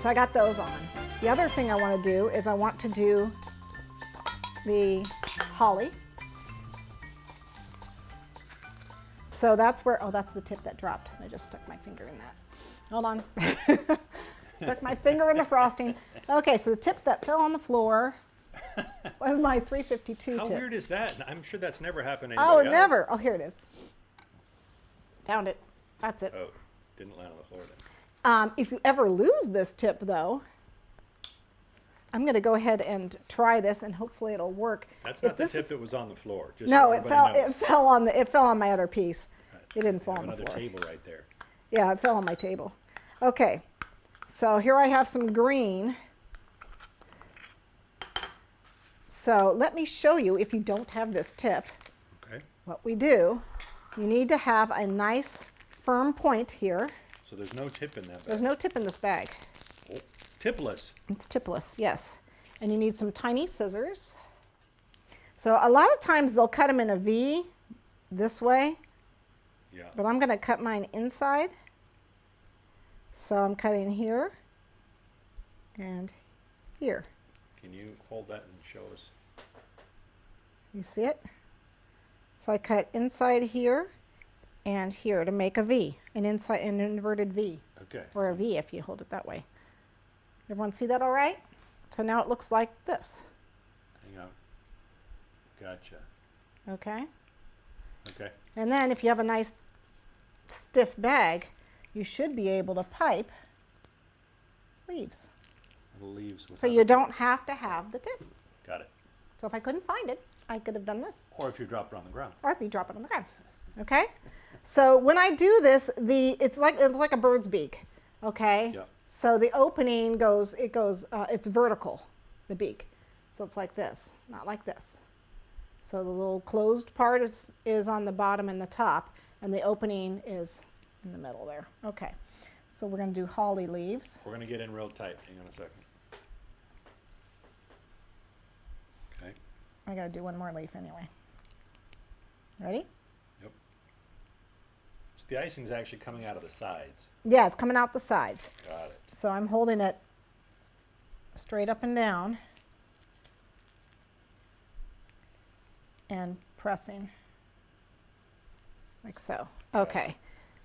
So I got those on. The other thing I want to do is I want to do the holly. So that's where, oh, that's the tip that dropped. I just stuck my finger in that. Hold on. Stuck my finger in the frosting. Okay, so the tip that fell on the floor was my 352 How tip. weird is that? I'm sure that's never happened to Oh, anybody else. never. Oh, here it is. Found it. That's it. Oh, didn't land on the floor then. If you ever lose this tip, though, I'm going to go ahead and try this, and hopefully it'll work. That's not the tip that was on the floor. Just No, so it fell. everybody knows. It fell on my other piece. Right. It didn't fall I have on the another floor. table right there. Yeah, it fell on my table. Okay, so here I have some green. So let me show you, if you don't have this tip, Okay. what we do. You need to have a nice firm point here. So there's no tip in that bag. There's no tip in this bag. Oh, tipless. It's tipless, yes. And you need some tiny scissors. So a lot of times they'll cut them in a V this way, Yeah. but I'm going to cut mine inside. So I'm cutting here and here. Can you hold that and show us? You see it? So I cut inside here and here to make a V, an inverted V, Okay. or a V if you hold it that way. Everyone see that all right? So now it looks like this, Hang on. Gotcha. okay? Okay. And then if you have a nice stiff bag, you should be able to pipe leaves. Little leaves. So you don't have to have the tip. Got it. So if I couldn't find it, I could have done this. Or if you drop it on the ground. Or if you drop it on the ground, okay? So when I do this, it's like a bird's beak, okay? Yeah. So the opening it's vertical, the beak. So it's like this, not like this. So the little closed part is on the bottom and the top, and the opening is in the middle there. Okay, so we're gonna do holly leaves. We're going to get in real tight. Hang on a second. Okay. I gotta do one more leaf anyway. Ready? Yep. So the icing's actually coming out of the sides. Yeah, it's coming out the sides. Got it. So I'm holding it straight up and down and pressing like so. Okay.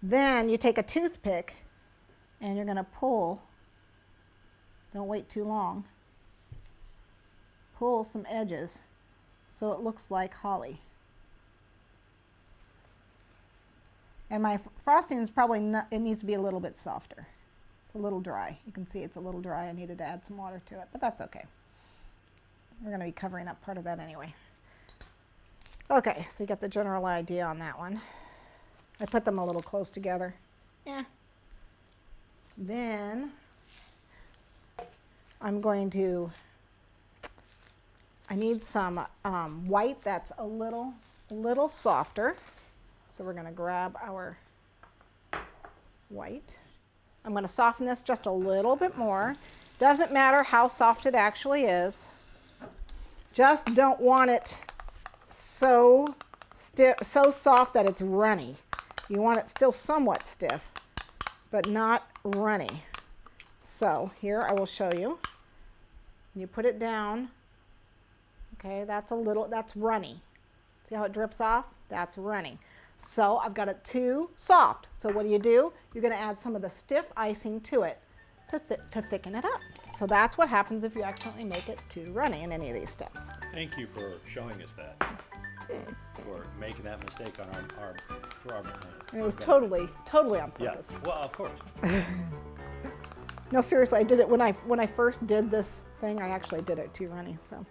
Then you take a toothpick and you're going to pull, don't wait too long, pull some edges so it looks like holly. And my frosting is probably not, it needs to be a little bit softer. It's a little dry. You can see it's a little dry. I needed to add some water to it, but that's okay. We're going to be covering up part of that anyway. Okay, so you got the general idea on that one. I put them a little close together. Yeah. Then I'm going to, I need some white that's a little softer. So we're going to grab our white. I'm going to soften this just a little bit more. Doesn't matter how soft it actually is. Just don't want it so soft that it's runny. You want it still somewhat stiff, but not runny. So here I will show you. You put it down. Okay, that's runny. See how it drips off? That's runny. So I've got it too soft. So what do? You're going to add some of the stiff icing to it to thicken it up. So that's what happens if you accidentally make it too runny in any of these steps. Thank you for showing us that. For making that mistake on our And it was totally on purpose. Yeah. Well, of course. No, seriously, I did it when I first did this thing. I actually did it too runny. So